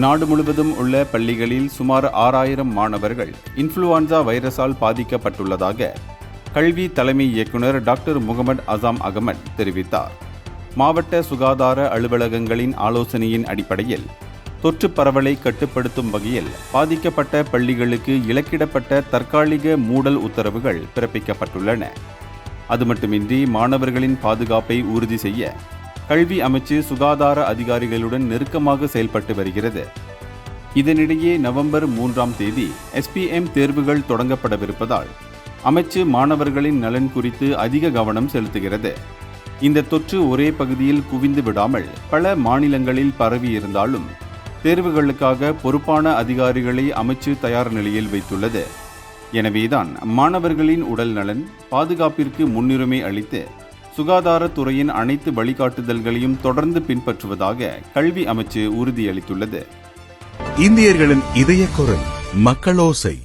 நாடு முழுவதும் உள்ள பள்ளிகளில் சுமார் 6000 மாணவர்கள் இன்ஃப்ளூயன்சா வைரஸால் பாதிக்கப்பட்டுள்ளதாக கல்வி தலைமை இயக்குநர் டாக்டர் முகமது அசாம் அகமட் தெரிவித்தார். மாவட்ட சுகாதார அலுவலகங்களின் ஆலோசனையின் அடிப்படையில் தொற்று பரவலை கட்டுப்படுத்தும் வகையில் பாதிக்கப்பட்ட பள்ளிகளுக்கு இலக்கிடப்பட்ட தற்காலிக மூடல் உத்தரவுகள் பிறப்பிக்கப்பட்டுள்ளன. அது மட்டுமின்றி மாணவர்களின் பாதுகாப்பை உறுதி செய்ய கல்வி அமைச்சு சுகாதார அதிகாரிகளுடன் நெருக்கமாக செயல்பட்டு வருகிறது. இதனிடையே நவம்பர் 3ஆம் தேதி SPM தேர்வுகள் தொடங்கப்படவிருப்பதால் அமைச்சு மாணவர்களின் நலன் குறித்து அதிக கவனம் செலுத்துகிறது. இந்த தொற்று ஒரே பகுதியில் குவிந்து விடாமல் பல மாநிலங்களில் பரவி இருந்தாலும் தேர்வுகளுக்காக பொறுப்பான அதிகாரிகளை அமைச்சு தயார் நிலையில் வைத்துள்ளது. எனவேதான் மாணவர்களின் உடல் நலன் பாதுகாப்பிற்கு முன்னுரிமை அளித்து சுகாதாரத்துறையின் அனைத்து வழிகாட்டுதல்களையும் தொடர்ந்து பின்பற்றுவதாக கல்வி அமைச்சு உறுதியளித்துள்ளது. இந்தியர்களின் இதய குரல் மக்களோசை.